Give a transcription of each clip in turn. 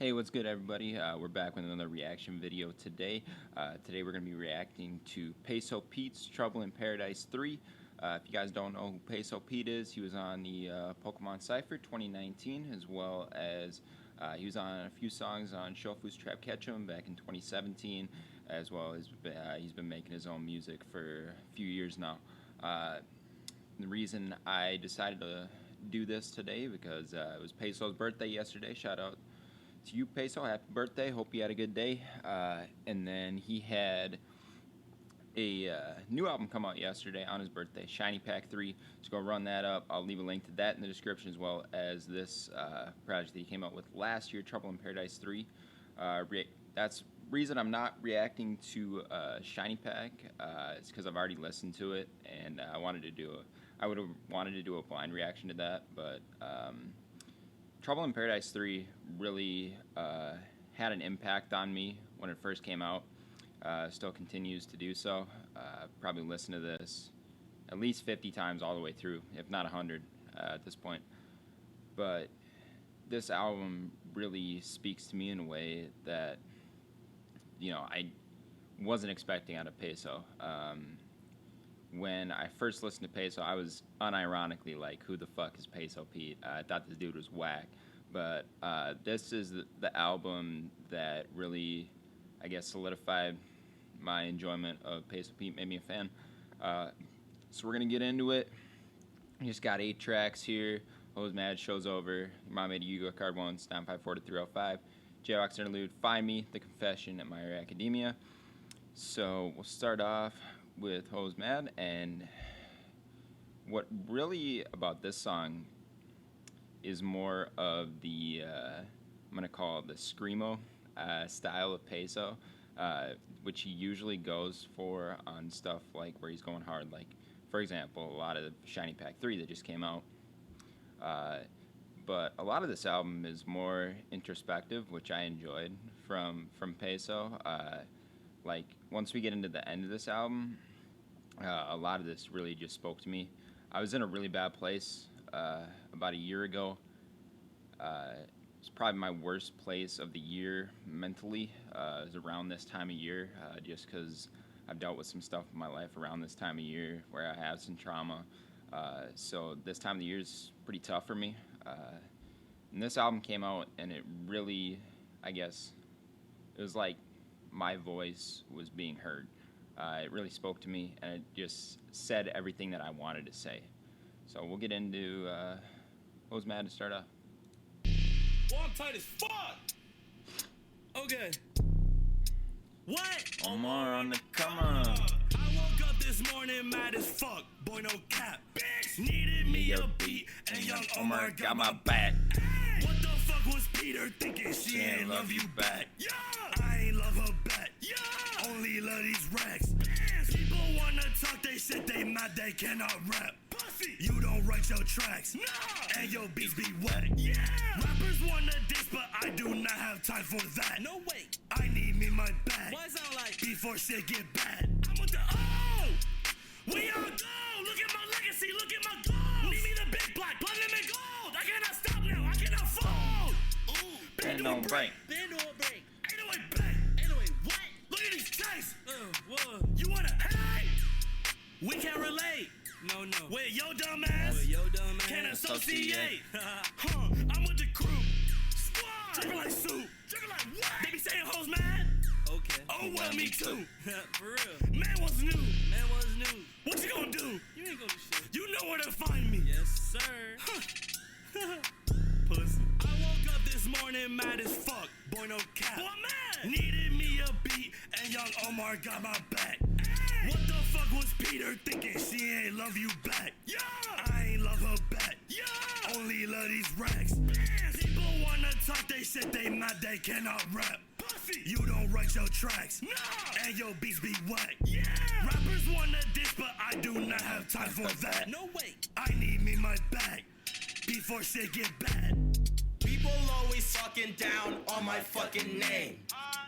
Hey, what's good, everybody? We're back with another reaction video today. Today we're going to be reacting to Peso Pete's Trouble in Paradise 3. If you guys don't know who Peso Pete is, he was on the Pokemon Cypher 2019, as well as he was on a few songs on Shofu's Trap Ketchum back in 2017, as well as he's been making his own music for a few years now. The reason I decided to do this today because it was Peso's birthday yesterday. Shout out to you, Peso. Happy birthday. Hope you had a good day. And then he had a new album come out yesterday on his birthday, Shiny Pack 3. So go run that up. I'll leave a link to that in the description, as well as this project that he came out with last year, Trouble in Paradise 3. That's reason I'm not reacting to Shiny Pack. It's because I've already listened to it, and I would have wanted to do a blind reaction to that, but Trouble in Paradise 3 really had an impact on me when it first came out. Still continues to do so. Probably listened to this at least 50 times all the way through, if not 100 at this point. But this album really speaks to me in a way that, you know, I wasn't expecting out of Peso. When I first listened to Peso, I was unironically like, who the fuck is Peso Pete? I thought this dude was whack. But this is the album that really, I guess, solidified my enjoyment of Peso Pete, made me a fan. So we're going to get into it. We just got 8 tracks here. Hose Mad, Show's Over, Your Mom Made a Yu-Gi-Oh! Card 1, Stamp 54305, J-Rock's Interlude, Find Me, The Confession, and My Hero Academia. So we'll start off with Hose Mad, and what really about this song is more of the I'm gonna call it the screamo style of Peso, which he usually goes for on stuff like where he's going hard, like for example a lot of Shiny Pack 3 that just came out, but a lot of this album is more introspective, which I enjoyed from Peso. Like once we get into the end of this album, a lot of this really just spoke to me. I was in a really bad place about a year ago. It's probably my worst place of the year mentally. It was around this time of year, just because I've dealt with some stuff in my life around this time of year where I have some trauma. So this time of the year is pretty tough for me. And this album came out, and it really, I guess, it was like my voice was being heard. It really spoke to me, and it just said everything that I wanted to say. So we'll get into Hose Mad to start off. Well, I'm tight as fuck! Okay. What? Omar on the come on. I woke up this morning mad as fuck. Boy, no cap. Bitch! Needed me a beat, and young Omar got my back. Hey! What the fuck was Peter thinking? She ain't love you back. Yeah! I ain't love her back. Yeah! Only love these racks. People wanna talk they shit, they mad they cannot rap. Pussy! You don't write your tracks. Nah! And your beats be wet. Yeah! Rappers wanna diss, but I do not have time for that. No way. I need me my bag. What sound like? Before shit get bad. I'm with the we all go! Look at my legacy, look at my goals! Need me the big black, platinum and gold! I cannot stop now, I cannot fall! Ooh, Bend don't break. Bend don't break. 808 back. 808 what? Look at these taste! What? You wanna hate? We can't relate. No. With your dumb ass. Can't associate. I'm with the crew. Squad. Drippin' like soup. Drippin' like what? They be saying hoes mad. Okay. Oh well, me too. For real. Man was new. What you gonna do? You ain't gonna do shit. You know where to find me. Yes, sir. Pussy. I woke up this morning mad as fuck. Boy, no cap. Boy, mad. Needed me a beat, and young Omar got my back. Hey. What the fuck was Peter thinking? She ain't love you back. Yeah. I ain't love her back. Yeah. Only love these racks. People wanna talk they shit, they mad they cannot rap. Pussy. You don't write your tracks. Nah. And your beats be whack. Yeah. Rappers wanna diss, but I do not have time for that. No way. I need me my bag before shit get bad. People always talking down on my fucking name.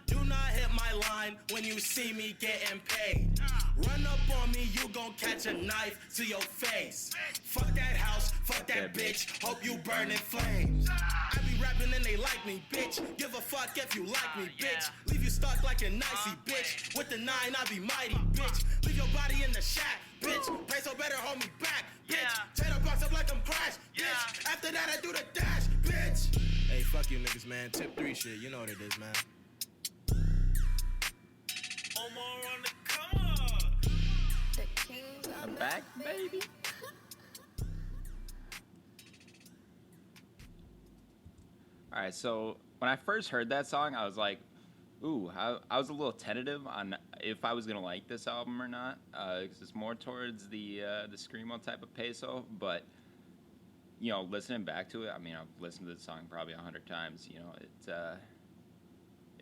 Do not hit my my line when you see me getting paid. Run up on me, you gon' catch a knife to your face. Fuck that house, fuck that bitch, hope you burn in flames. I be rapping and they like me, bitch. Give a fuck if you like me, bitch. Leave you stuck like a nicey, bitch. With the 9, I be mighty, bitch. Leave your body in the shack, bitch. Peso better hold me back, bitch. Tear the box up like I'm Crash, bitch. After that, I do the dash, bitch. Hey, fuck you niggas, man. Tip 3 shit, you know what it is, man. Omar on the come on. The kings are I'm back, baby. All right, so when I first heard that song, I was like, ooh, I was a little tentative on if I was gonna like this album or not, because it's more towards the screamo type of Peso. But you know, listening back to it, I mean, I've listened to the song probably 100 times. You know,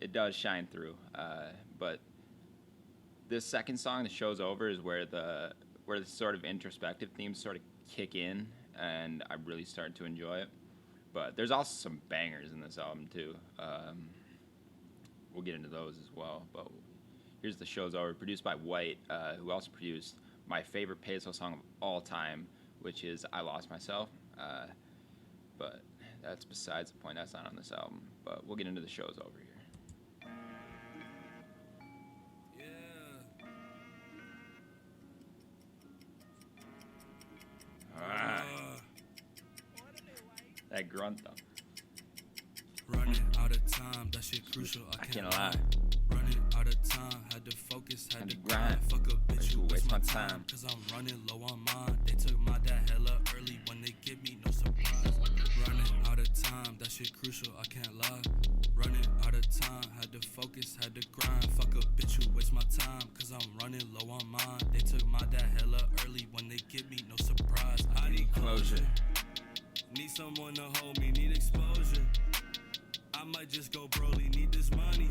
it does shine through. But this second song, "The Show's Over," is where the sort of introspective themes sort of kick in, and I really started to enjoy it. But there's also some bangers in this album too. We'll get into those as well. But here's "The Show's Over," produced by White, who also produced my favorite Peso song of all time, which is "I Lost Myself." But that's besides the point. That's not on this album. But we'll get into "The Show's Over" here. That grunt though. Running out of time, that shit crucial. I can't lie. Running out of time, had to focus, had to grind. Fuck a bitch who waste my time, cause I'm running low on mine. They took my dad hella early when they give me no surprise. Running out of time, that shit crucial. I can't lie. Running out of time, had to focus, had to grind. Fuck a bitch who waste my time, cause I'm running low on mine. They took my dad hella early when they give me no surprise. I need closure. Need someone to hold me, need exposure. I might just go broly, need this money.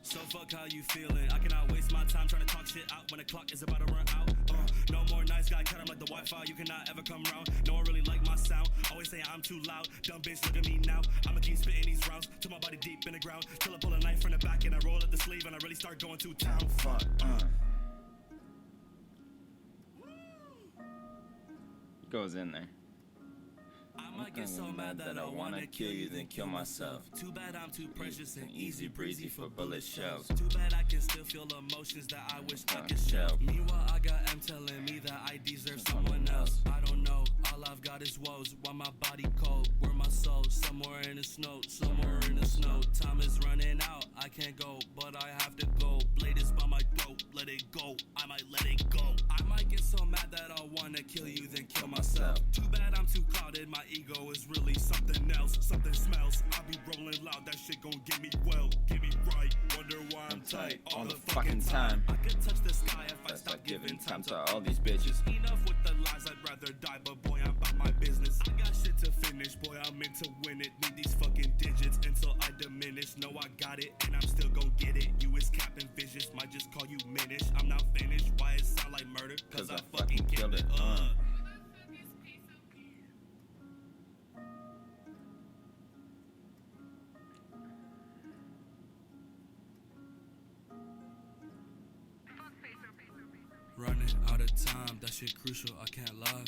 So fuck how you feeling. I cannot waste my time trying to talk shit out when the clock is about to run out. No more nice guy, cut him like the Wi-Fi, you cannot ever come round. No one really like my sound, always say I'm too loud. Dumb bitch, look at me now. I'ma keep spitting these rounds till my body deep in the ground. Till I pull a knife from the back and I roll up the sleeve and I really start going to town. Fuck. Goes in there. I might get so mad that I wanna kill you, then kill myself. Too bad I'm too precious and easy breezy for bullet shells. Too bad I can still feel emotions that I wish I could shelve. Meanwhile, I got M telling me that I deserve someone else. I don't know, all I've got is woes. Why my body cold? Where my soul? Somewhere in the snow, somewhere in the snow. Time is running out, I can't go, but I have to go. Blade is by my throat, let it go, I might let it go. I might get so mad that I wanna kill you, then kill myself. Too bad I'm too clouded, my ego is really something else. Something smells, I be rolling loud, that shit gon' get me well, get me right. Wonder why I'm tight all the fucking time. I could touch the sky if I stop giving time to all these bitches. Enough with the lies, I'd rather die, but boy, I'm about my business. I got shit to finish, boy, I'm meant to win it. Need these fucking digits until I diminish. Know I got it, and I'm still gon' get it. You is capping vicious, might just call you minish. I'm not finished, why it sound like murder? Cause I fucking killed it, Running out of time, that shit crucial, I can't lie.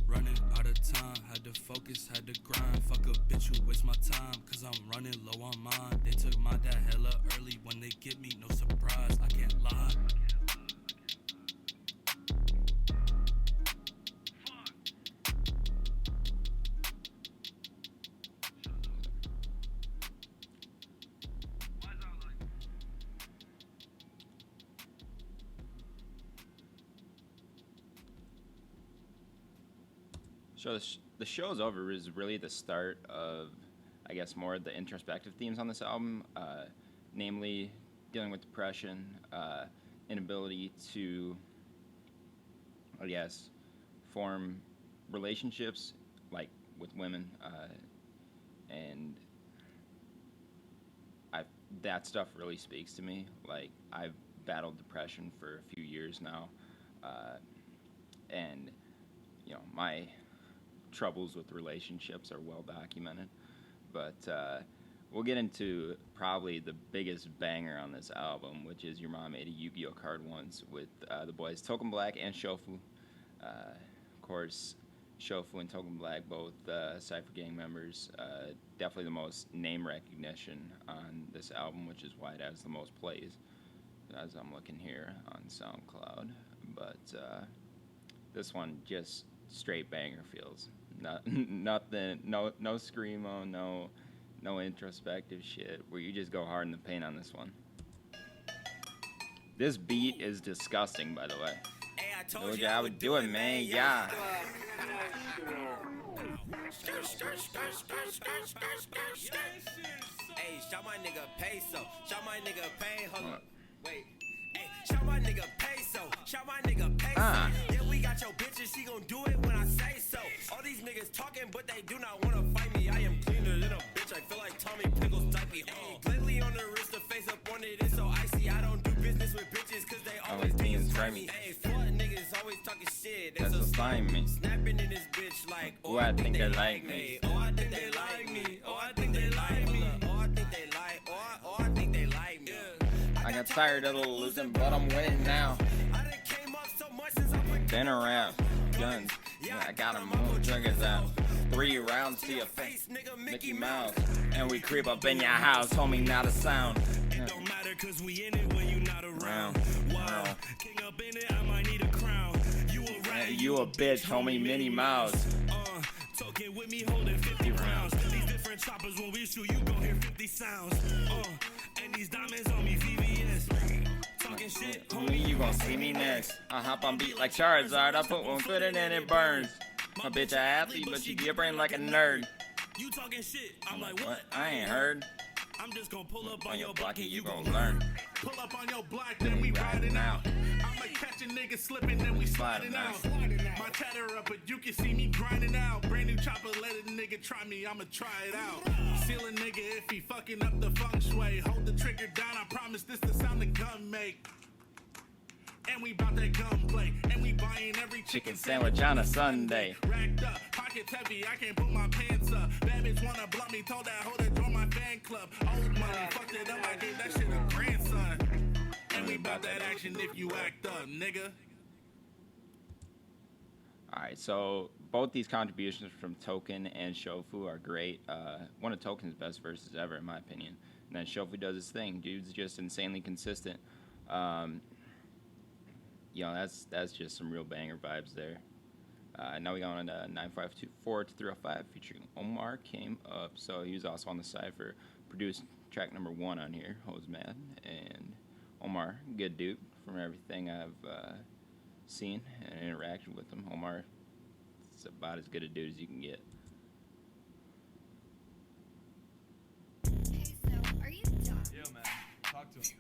Running out of time, had to focus, had to grind. Fuck a bitch who waste my time, cause I'm running low on mine. They took my dad hella early when they give me no surprise, I can't lie. So the Show's Over is really the start of, I guess, more of the introspective themes on this album, namely dealing with depression, inability to, I guess, form relationships like with women, and that stuff really speaks to me. Like, I've battled depression for a few years now, and you know, my troubles with relationships are well documented. But we'll get into probably the biggest banger on this album, which is Your Mom Made a Yu-Gi-Oh card once with the boys Token Black and Shofu. Of course, Shofu and Token Black, both Cypher Gang members. Definitely the most name recognition on this album, which is why it has the most plays, as I'm looking here on SoundCloud. But this one just straight banger feels. Nothing, no screamo, no introspective shit, where you just go hard in the paint on this one. This beat is disgusting, by the way. Hey, I told Told you you I would do it, man. Yeah. Hey, shout my nigga Peso. Shout my nigga Pay. Hold up. Wait. Hey, shout my nigga Peso. Shout my nigga Peso. Yeah, we got your bitches. She gon' do it when I say so. All these niggas talking, but they do not wanna fight me. I am cleaner than a bitch. I feel like Tommy Pickles type me. Hey, lately on the wrist, the face up on it is so icy. I don't do business with bitches cause they always being slimy. Hey, slut niggas always talking shit. That's a slime me. Snapping in this bitch like, oh, I think they like me. Oh, I think they like me. Oh, I think they like me. Oh, I think they like. Oh, I think they like me. I got tired of losing, but I'm winning now. I done came up so much since I put Been around, guns. Yeah, I got 'em move triggers out. 3 rounds to your face, Mickey Mouse. And we creep up in your house, homie, not a sound. It don't matter cause we in it when you not around. Wow, king up in it, I might need a crown. You a rat, You a bitch, homie, Minnie Mouse. Talking with me, holding 50 rounds. These different choppers, when we shoot, you gon' hear 50 sounds. And these diamonds on me, VVS. Talking shit, Homie, you gon' see me next. I hop on beat like Charizard, I put one foot in and it burns. My bitch a athlete, but she get brain like a nerd. You talking shit, I'm like, what? I ain't heard. I'm just gon' pull up On your block and you gon' learn. Pull up on your block, then we riding out. I'ma catch a nigga slipping, then we sliding out. My chatter up, but you can see me grinding out. Brand new chopper, let a nigga try me, I'ma try it out. Seal a nigga if he fucking up the feng shui. Hold the trigger down, I promise this the sound the gun make. And we bout that gunplay, and we buying every Chicken sandwich on a Sunday. Racked up, pockets heavy, I can't put my pants up. Bad bitch wanna blunt me, told that hoe to join my fan club. Old money, fucked it up, I gave that shit a grandson. And we bout that action if you act up, nigga. Alright, so both these contributions from Token and Shofu are great. One of Token's best verses ever, in my opinion. And then Shofu does his thing. Dude's just insanely consistent. You know, that's just some real banger vibes there. Now we got on 9524-305 featuring Omar came up. So he was also on the Cypher. Produced track number 1 on here, Hoes Mad. And Omar, good dude from everything I've seen and interacted with him. Omar is about as good a dude as you can get. Hey, so are you done? Yeah, man. Talk to him.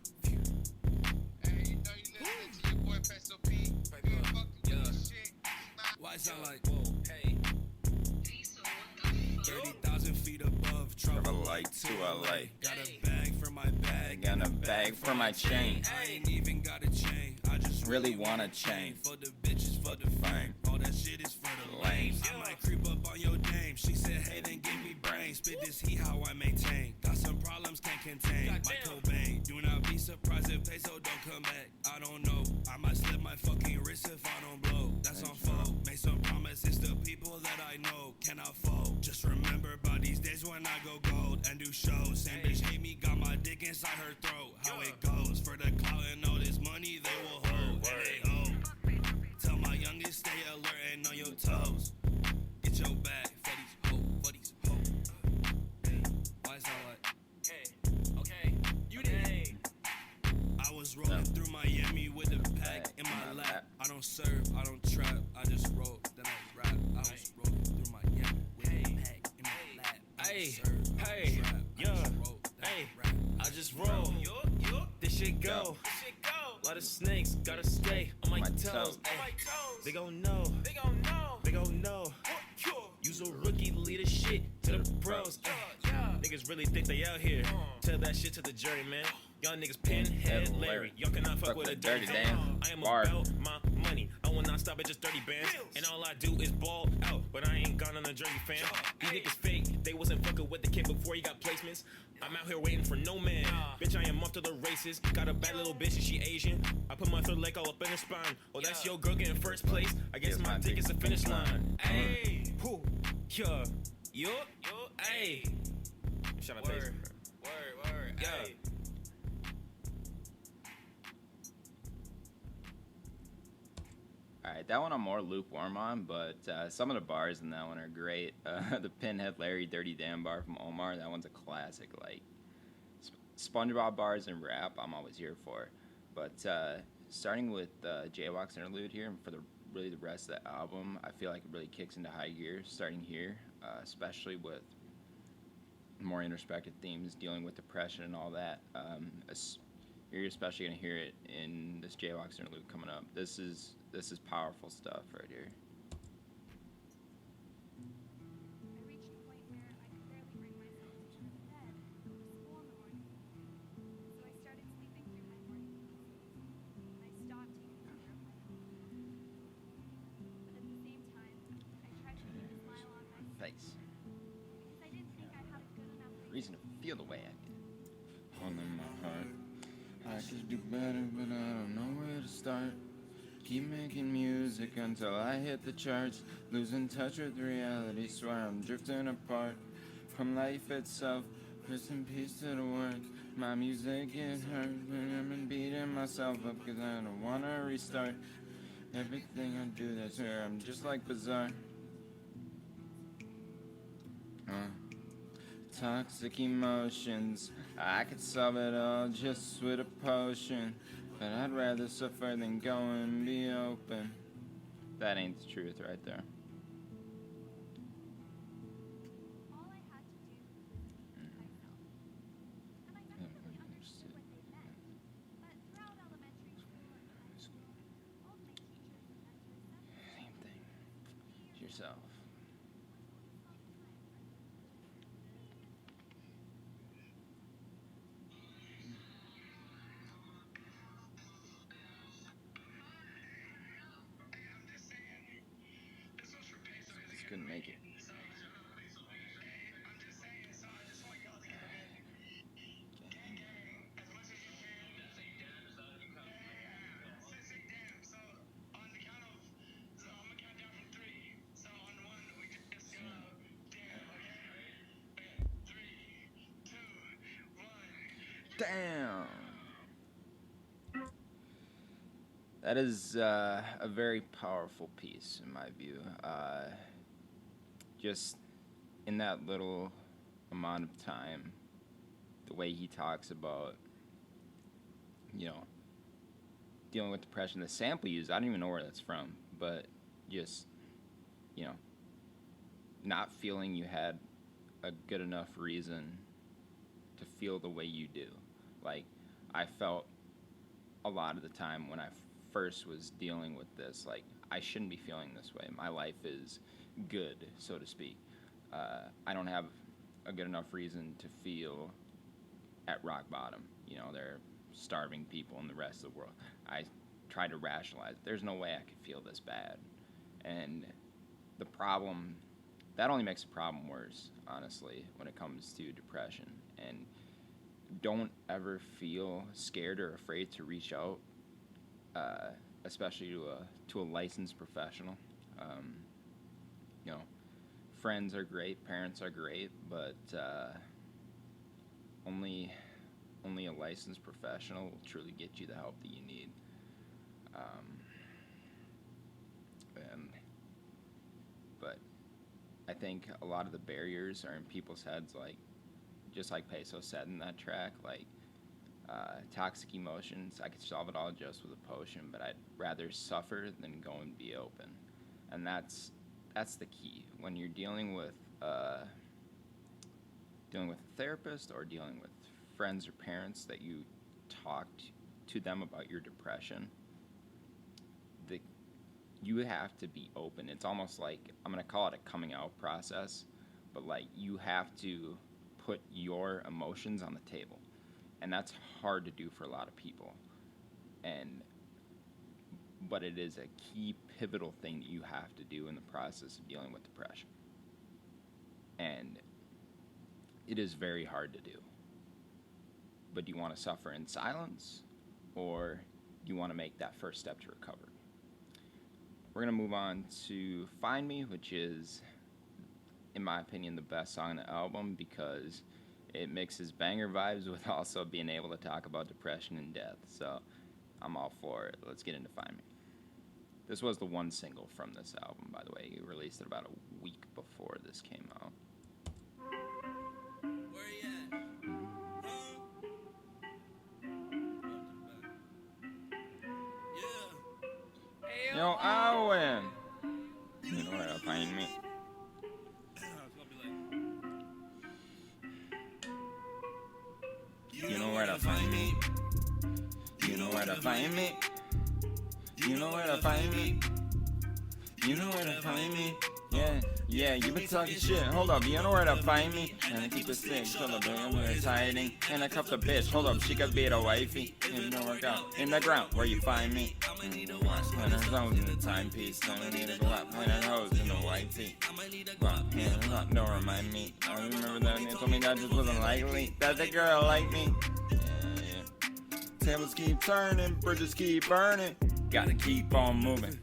Hey, you know you listening to your boy Peso P. Man, fuck the shit. Why it sound like, whoa, hey. 30,000 feet above, trouble Light to LA. Got a bag for my bag. Got a bag for my chain. I ain't even got a chain. I just Really want a chain. for the bitches, for the fame. All that shit is for the lame. I might creep up on your dame. She said, hey, then give me brains. Spit this heat, how I maintain. Got some problems, can't contain. Michael Bain. Do not be surprised if Peso don't come back. I don't know. I might slip my fucking wrist if I don't blow. That's on fold. Make some promises to people that I know cannot fold. Just remember about these days when I go gold and do shows. Same bitch hate me, got my dick inside her throat. How it goes for the clout and all this money they will hold. And they owe. Tell my youngest stay alert and on your toes. Get your bag for these hoes, for these hoes. Why it sound like? Hey, okay, you did. I was rolling through Miami with a pack in my lap. I don't serve, I don't trap, I just roll, then I rap. I was rolling through Miami with a pack in my lap. Hey, hey, young, hey, I just roll. This shit go. Lot of snakes, gotta stay on my toes. Ay, they gon' know. They gon' know. Use a rookie to lead a shit to the pros. Ay, niggas really think they out here. Tell that shit to the jury, man. Y'all niggas pinhead Larry. Y'all cannot fuck with a dirty damn. I am about my money. I will not stop at just 30 bands. And all I do is ball out. But I ain't gone on a jersey fan. These niggas fake. They wasn't fucking with the kid before he got placements. I'm out here waiting for no man. Bitch, I am off to the races. Got a bad little bitch and she Asian. I put my third leg all up in her spine. Oh, that's your girl getting first place. I guess my dick is the finish line. Hey, who? Yeah, yo, hey. Shout out to Word, yeah. Ay. All right, that one I'm more lukewarm on, but some of the bars in that one are great. The Pinhead Larry Dirty Dan bar from Omar, that one's a classic. Like SpongeBob bars and rap, I'm always here for. But starting with Jaywalk's interlude here, and for the rest of the album, I feel like it really kicks into high gear starting here, especially with more introspective themes dealing with depression and all that. You're especially gonna hear it in this Jaywalk's interlude coming up. This is powerful stuff right here. I reached a point where I could barely bring myself to get out of bed and go to school in the morning. So I started sleeping through my morning classes. I stopped taking care of my health. But at the same time, I tried to keep a smile on my face. Because I didn't think I had a good enough Reason to feel the way I did. On in my heart. I could do better, but I don't know where to start. Keep making music until I hit the charts. Losing touch with reality, swear I'm drifting apart from life itself. Rest in peace to the world. My music get hurt, but I've been beating myself up cause I don't wanna restart. Everything I do that's here, I'm just like Bizarre. Toxic emotions, I could solve it all just with a potion. But I'd rather suffer than go and be open. That ain't the truth right there. All I had to do was be myself. And I never really understood what they meant. But throughout elementary school and high school, all of my teachers and mentors said Same thing. It's yourself. Just couldn't make it. Damn. That is a very powerful piece, in my view. Just in that little amount of time, the way he talks about, dealing with depression, the sample used, I don't even know where that's from, but just, not feeling you had a good enough reason to feel the way you do. Like, I felt a lot of the time when I first was dealing with this, like, I shouldn't be feeling this way. My life is good, so to speak. I don't have a good enough reason to feel at rock bottom. There are starving people in the rest of the world. I tried to rationalize, there's no way I could feel this bad. And the problem, that only makes the problem worse, honestly, when it comes to depression. And don't ever feel scared or afraid to reach out, especially to a licensed professional. Friends are great, parents are great, but only a licensed professional will truly get you the help that you need. But I think a lot of the barriers are in people's heads, like, just like Peso said in that track, like, toxic emotions, I could solve it all just with a potion, but I'd rather suffer than go and be open. And that's the key. When you're dealing with a therapist or dealing with friends or parents that you talk to them about your depression, you have to be open. It's almost like, I'm going to call it a coming out process, but like, you have to put your emotions on the table. And that's hard to do for a lot of people. But it is a key pivotal thing that you have to do in the process of dealing with depression. And it is very hard to do. but do you want to suffer in silence, or do you want to make that first step to recovery? We're going to move on to Find Me, which is, in my opinion, the best song on the album because it mixes banger vibes with also being able to talk about depression and death. So I'm all for it. Let's get into Find Me. This was the one single from this album, by the way. You released it about a week before this came out. Where he at? Yeah. Yo, Owen! You know where to find me. You know where to find me. You know where to find me. You know where to find me. You know where to find me. Yeah, you been talking shit. Hold up, you know where to find me. And I keep it sick. Hold up, I'm where it's hiding. And I cuff the bitch. Hold up, she could be the wifey. You know where go. In the ground, where you find me. When her zones in the timepiece. I need to go out. When her hose in the white tee. Hands up, don't remind me. I remember that they told me that just wasn't likely. That the girl like me. Yeah. Tables keep turning, bridges keep burning. Gotta keep on moving.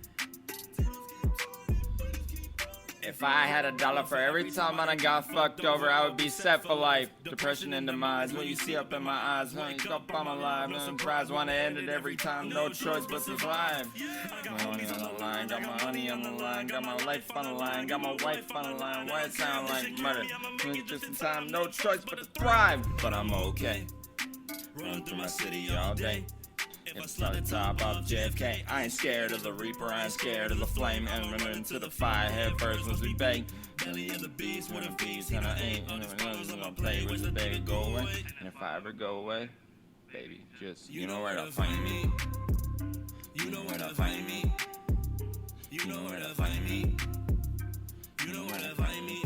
If I had $1 for every time I done got fucked over, I would be set for life. Depression and demise, when you see up in my eyes, honey, up I'm alive. No surprise, wanna end it every time, no choice but survive. Got my money on the line, got my honey on the line, got my life on the line, got my wife on the line. Why it sound like murder? Just in time, no choice but to thrive. But I'm okay. Run through my city all day. If I start the top of JFK, I ain't scared of the Reaper, I ain't scared of the flame. And running into the fire head first once we bang. Belly of the beast, when it feeds, and I ain't gonna play with the baby, go away. And if I ever go away, baby, just you know where to find me. You know where to find me. You know where to find me. You know where to find me.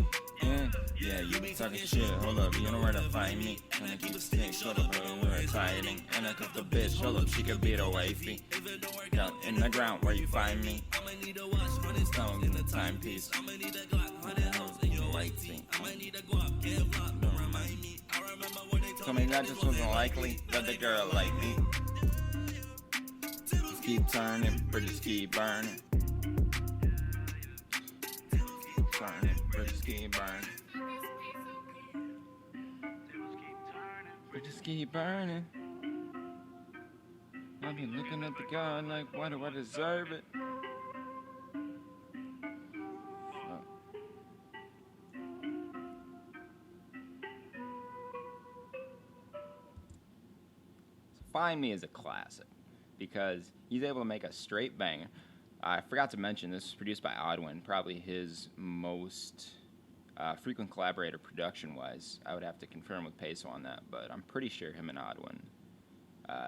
Yeah, you be talking shit, hold up, you know where to find me. And I keep it stick, shut up, where it's hiding. And I cuff the bitch, hold up, she could be the wifey. Down in the ground where you find me. Stones in the timepiece. When the hell's in your white tee. Don't remind me. Told me that just wasn't likely, that the girl like me. Just keep turning, bridges keep burning. Keep turning, bridges keep burning. Bridges keep burning. I've been looking at the God like, why do I deserve it? Find Me is a classic because he's able to make a straight banger. I forgot to mention this was produced by Odwin, probably his most frequent collaborator production-wise. I would have to confirm with Peso on that, but I'm pretty sure him and Odwin,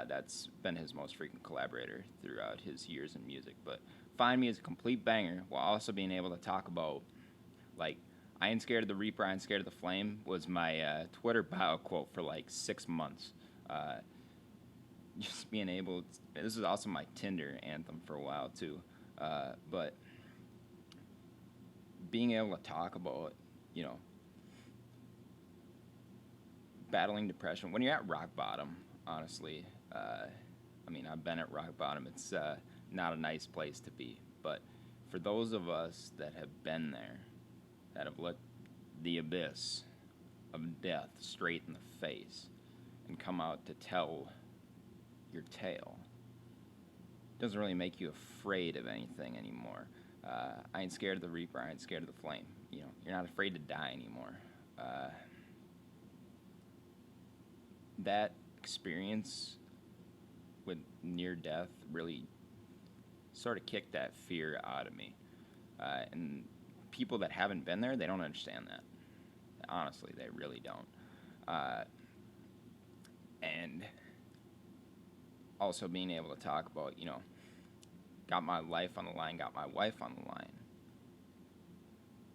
that's been his most frequent collaborator throughout his years in music. But Find Me is a complete banger while also being able to talk about, like, I ain't scared of the Reaper, I ain't scared of the flame was my Twitter bio quote for like 6 months. Just being able to, this is also my Tinder anthem for a while too, but being able to talk about, you know, battling depression when you're at rock bottom, honestly, I mean, I've been at rock bottom. It's not a nice place to be, but for those of us that have been there, that have looked the abyss of death straight in the face and come out to tell your tale, doesn't really make you afraid of anything anymore. I ain't scared of the Reaper, I ain't scared of the flame. You know, you're not afraid to die anymore. That experience with near death really sort of kicked that fear out of me. And people that haven't been there, they don't understand that. Honestly, they really don't. And also being able to talk about, you know, got my life on the line, got my wife on the line.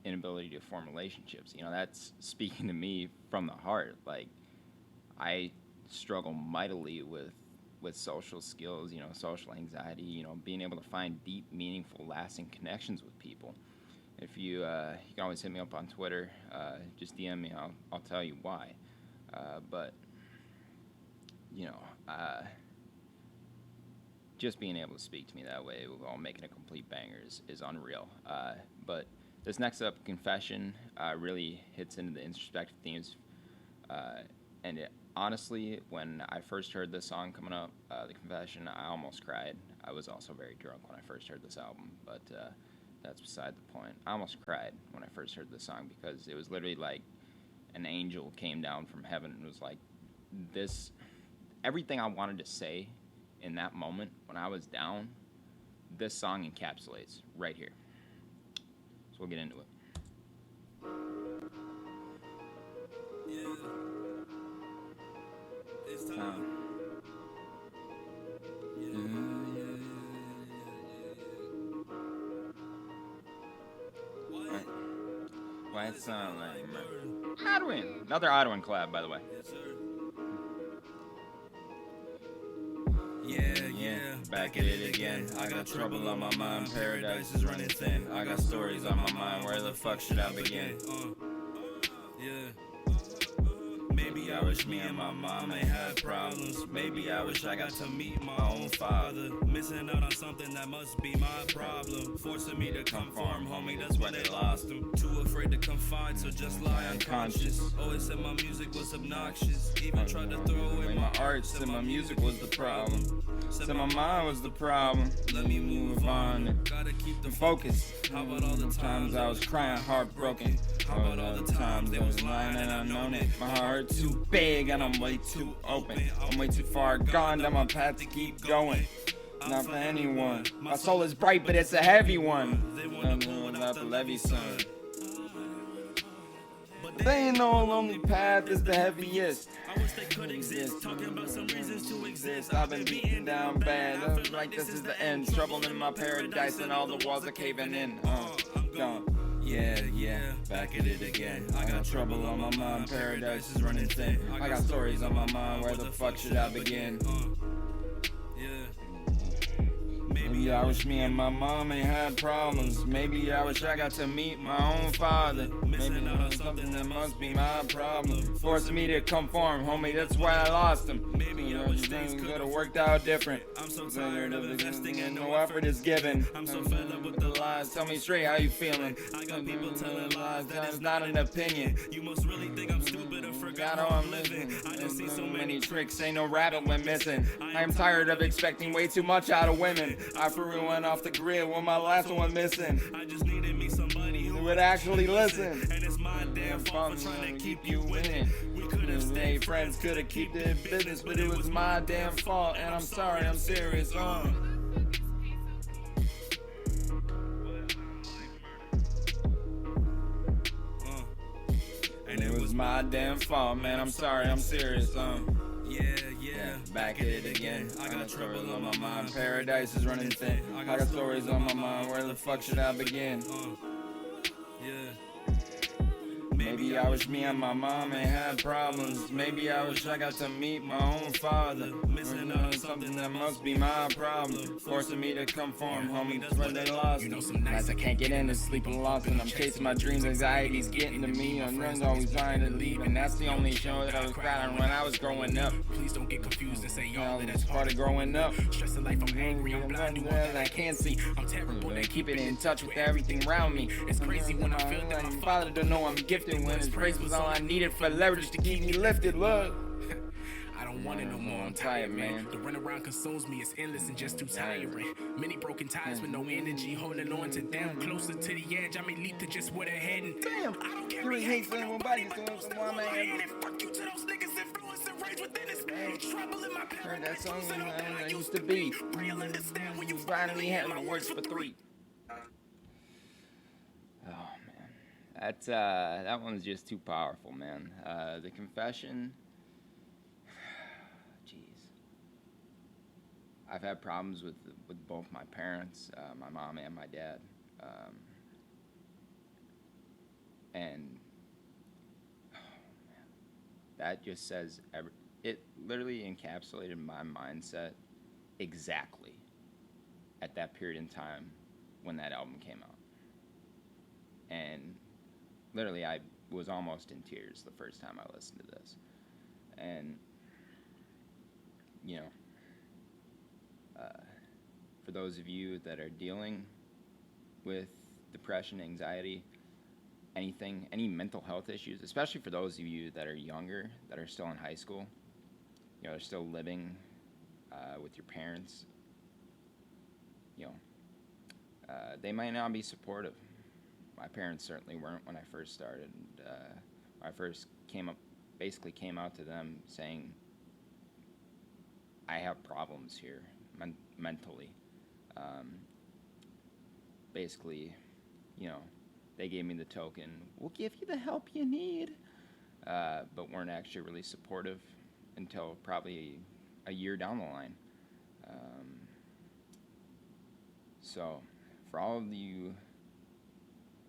Inability to form relationships. You know, that's speaking to me from the heart. Like, I struggle mightily with social skills, you know, social anxiety, you know, being able to find deep, meaningful, lasting connections with people. If you, you can always hit me up on Twitter, just DM me, I'll tell you why. But you know, just being able to speak to me that way while making a complete banger is unreal. But this next up, Confession, really hits into the introspective themes. And honestly, when I first heard this song coming up, The Confession, I almost cried. I was also very drunk when I first heard this album, but that's beside the point. I almost cried when I first heard this song because it was literally like an angel came down from heaven and was like, this, everything I wanted to say in that moment when I was down, this song encapsulates right here. So we'll get into it. Yeah. It's time. Why it sound like Odwin? Another Odwin collab, by the way. Yes, sir. Yeah, back at it again. I got trouble on my mind, paradise is running thin. I got stories on my mind, where the fuck should I begin? Yeah. Maybe I wish me and my mom ain't had problems. Maybe I wish I got to meet my own father. Missing out on something that must be my problem. Forcing me to conform, homie, that's why they lost him. Too afraid to confide, so just lie unconscious. Always said my music was obnoxious. Even tried to throw away my art, said my music was the problem. Said my mind was the problem. Let me move on. Gotta keep the Focus. How about all the Times I was crying, heartbroken. How about all the times they was lying and I known it? My heart too big and I'm way too open. I'm way too far gone down my path to keep going. Not for anyone. My soul is bright, but it's a heavy one. Without the levee sun. They ain't no lonely path is the heaviest. I wish they could exist. Talking about some reasons to exist. I've been beaten down bad. I feel like this is the end. Trouble in my paradise and all the walls are caving in. Gone. Yeah, back at it again. I got trouble on my mind, paradise is running thin. I got stories on my mind, where the fuck should I begin? Maybe I wish me and my mom ain't had problems. Maybe I wish I got to meet my own father. Maybe that's something that must be my problem. Forcing me to conform, homie, that's why I lost him. Maybe I wish things Things could could've worked out different. I'm so tired of investing and no effort is given. I'm so fed up with the lies. Tell me straight how you feeling. I got people telling lies That is not an opinion. You must really think I'm stupid or forgot Got how how I'm living. I just see so many tricks, ain't no rabbit went missing. I am tired of expecting way too much out of women. I for real went off the grid when my last one missing. I just needed me somebody who Who would actually listen? And it's my damn fault for trying to keep you winning. We could have Stay stayed friends, could've kept it business, but it was my damn fault. And I'm sorry, I'm serious. And it was my damn fault, man. I'm sorry, I'm serious. Yeah. Back at it again. I got trouble on my mind. Paradise is running thin. I got stories on my mind. Where the fuck should I begin? Yeah. Maybe I wish me and my mom ain't had problems. Maybe I wish I got to meet my own father. Missing out on something that must be my problem. Forcing me to conform, homie, that's where they lost. You know some nights I can't get in and sleep, I'm lost and I'm chasing my dreams. Anxiety's getting to me. My friends always trying to leave, and that's the only show that I was proud of when I was growing up. Please don't get confused and say y'all that That's that's part of growing up. stressing life. I'm angry, I'm blind, do all that I can't see. I'm terrible at keeping in touch with everything around me. It's crazy when I feel that my father don't know I'm gifted when his praise was all I needed for leverage to keep me lifted. Look. I don't want it no more, I'm tired, man. The run around consumes me, it's endless and just too tiring. Many broken ties with no energy, holding on to them. Closer to the edge, I may leap to just where they're heading. Damn, I don't you carry ain't hate hate for nobody, nobody, but so those some that woman want my ain't- hand. And fuck you to those niggas influence and rage within us. Trouble in my Heard that paradise, song losing all that I used to be. Real understand when you Finally had my words for three. Oh man, that one's just too powerful, man. The Confession. Jeez, I've had problems with both my parents, my mom and my dad, and oh man, that just says it literally encapsulated my mindset exactly at that period in time when that album came out. And literally I was almost in tears the first time I listened to this. And you know, for those of you that are dealing with depression, anxiety, anything, any mental health issues, especially for those of you that are younger, that are still in high school, you know, they're still living with your parents, you know, they might not be supportive. My parents certainly weren't when I first started. When I first came out to them saying, I have problems here mentally. Basically, you know, they gave me the token, we'll give you the help you need, but weren't actually really supportive until probably a year down the line. So, for all of you,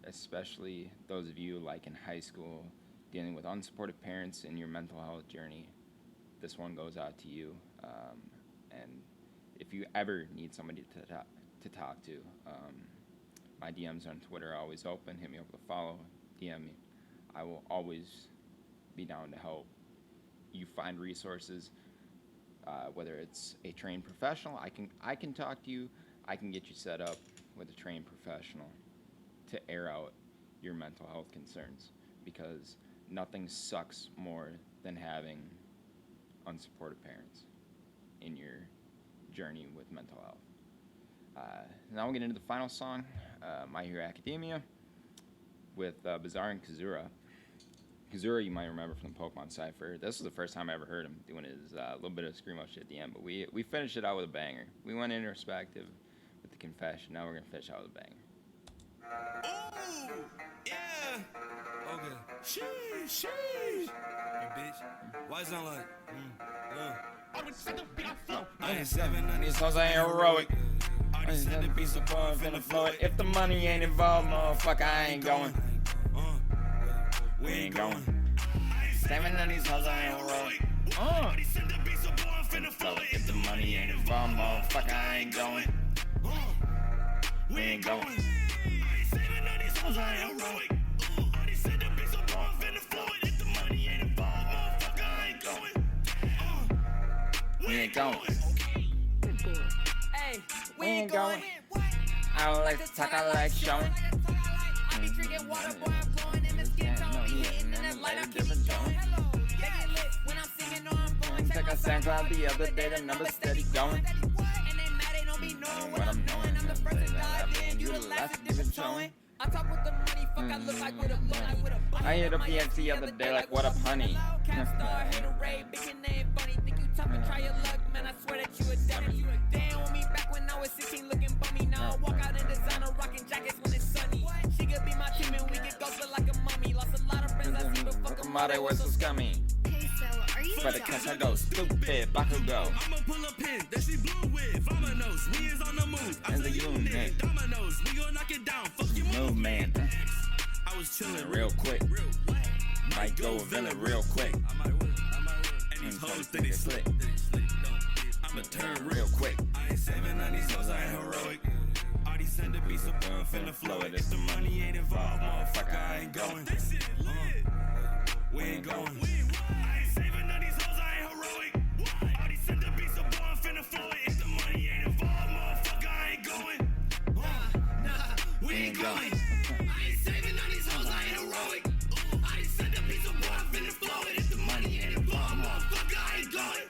especially those of you like in high school, dealing with unsupportive parents in your mental health journey, this one goes out to you. And if you ever need somebody to talk to, my DMs on Twitter are always open. Hit me up with a follow, DM me. I will always be down to help you find resources, whether it's a trained professional. I can talk to you. I can get you set up with a trained professional to air out your mental health concerns, because nothing sucks more than having unsupportive parents in your journey with mental health. Now we'll get into the final song, My Hero Academia, with Bizarre and Kazura. Kazura, you might remember from the Pokemon Cypher. This was the first time I ever heard him doing his little bit of screamo shit at the end, but we finished it out with a banger. We went introspective with the confession. Now we're going to finish out with a banger. Ooh, yeah. Okay. Sheesh. You bitch. Why it sound like? I ain't 7 These hoes ain't heroic. I just had to be so far finna flow it. If the money ain't involved, motherfucker, I ain't going. We ain't going. 7 of these hoes ain't heroic. If the money ain't involved, motherfucker, I ain't going. We ain't going. We ain't going. Hey, We ain't going. I don't like to talk, I like showing. I be drinking water, boy, I'm blowing in the skin tone. Be hitting in that light, I'm keeping going. They get lit when I'm singing, no, I'm going. Check out SoundCloud the other day, the number's steady going. And they mad, they don't be knowing what I'm doing. I'm the first to dive in, you the last to dip and showing. I talk with the money, fuck, I look like with a bunny. I hit up PX the other day like, what up, honey? Capstar, hit a raid, big and name funny. Think you tough and try your luck, man, I swear that you a dummy. Damn on me back when I was 16 looking bummy. Now I walk out in designer, rocking jackets when it's sunny. She could be my team and we could go feel like a mummy. Lost a lot of friends I see, but fuck them all, they were so scummy. Hey, so are you Better catch I go stupid, Bakugo. I'ma pull a pin that she blew with. Vominos, we is on the move. And the unit. Dominoes, we gon' knock it down. Fuck you, Move, man. I was chillin' Real quick. Might go villain real quick. And these hoes think they slick. I'ma turn real quick. I ain't 7 on these hoes, I ain't heroic. All these centerpieces of fun finna flow it. If the money ain't involved, motherfucker, I ain't going. This shit lit. We ain't going. I ain't saving none of these hoes, I ain't heroic. All these centerpieces of fun finna flow it. If the money ain't involved, motherfucker, I ain't going. We ain't going. I ain't saving none of these hoes, I ain't heroic. All these centerpieces of fun finna flow it. If the money ain't involved, motherfucker, I ain't going.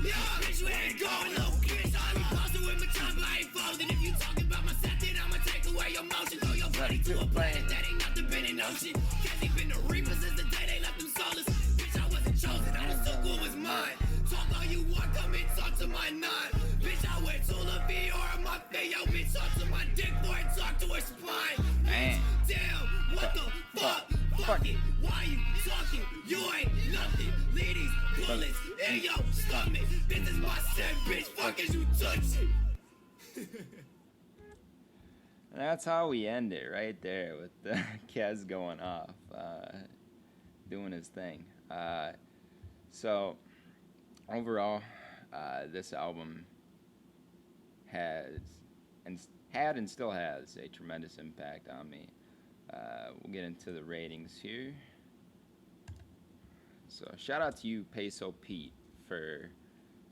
Yeah, bitch, you ain't going. Bitch, I be posting with my tongue, but I ain't folding. If you talking about my set, then I'ma take away your motion. Throw your body to a planet that ain't nothing been in ocean. Can't even the reapers since the day they left them soulless. Bitch, I wasn't chosen, I was so cool was mine. Talk all you want, come and talk to my nine. Bitch, I went to the VR on my face. Yo, bitch, talk to my dick, boy, talk to her spine. Man. Damn, what the fuck? Fuck it, why you talking? You ain't nothing. Leave these bullets in your stomach. This is my set, bitch. Fuck as you touch it. That's how we end it, right there, with the Kez going off, doing his thing. So, overall, this album had and still has a tremendous impact on me. We'll get into the ratings here. So, shout out to you, Peso Pete, for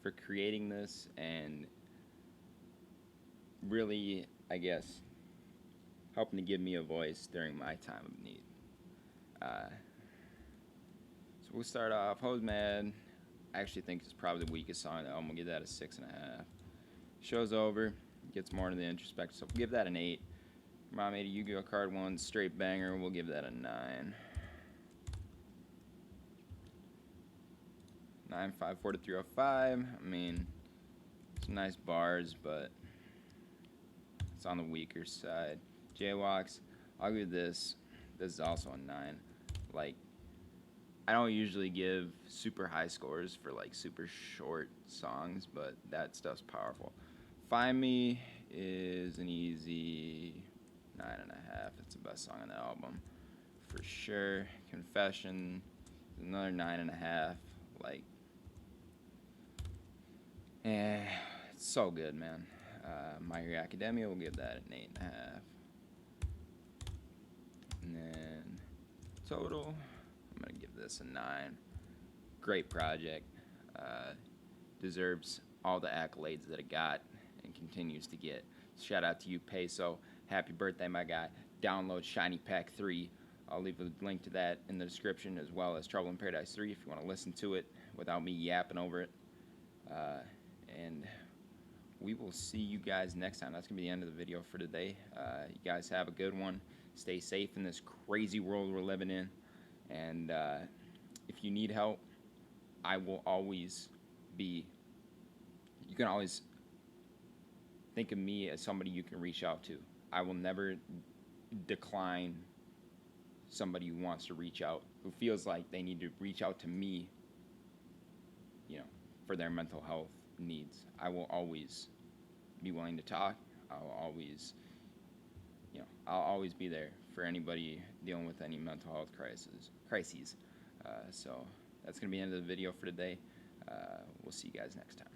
for creating this and really, I guess, helping to give me a voice during my time of need. So we'll start off. Hose Mad, I actually think it's probably the weakest song on the album. We'll give that a 6.5. Show's Over, gets more into the introspective, so we'll give that an 8. Mom made a Yu-Gi-Oh card 1, straight banger, we'll give that a 9. 954 to 305. I mean, some nice bars, but it's on the weaker side. Jaywalks, I'll give this. This is also a 9. Like, I don't usually give super high scores for like super short songs, but that stuff's powerful. Find Me is an easy 9.5. It's the best song on the album for sure. Confession is another 9.5. Like, it's so good, man. My Hero Academia, will give that an 8.5. And then Total, I'm gonna give this a 9. Great project. Deserves all the accolades that it got and continues to get. Shout out to you, Peso. Happy birthday, my guy. Download Shiny Pack 3. I'll leave a link to that in the description, as well as Trouble in Paradise 3 if you want to listen to it without me yapping over it. And we will see you guys next time. That's going to be the end of the video for today. You guys have a good one. Stay safe in this crazy world we're living in. And if you need help, I will always be... You can always think of me as somebody you can reach out to. I will never decline somebody who wants to reach out, who feels like they need to reach out to me, you know, for their mental health needs. I will always be willing to talk. I'll always be there for anybody dealing with any mental health crises. So that's going to be the end of the video for today. We'll see you guys next time.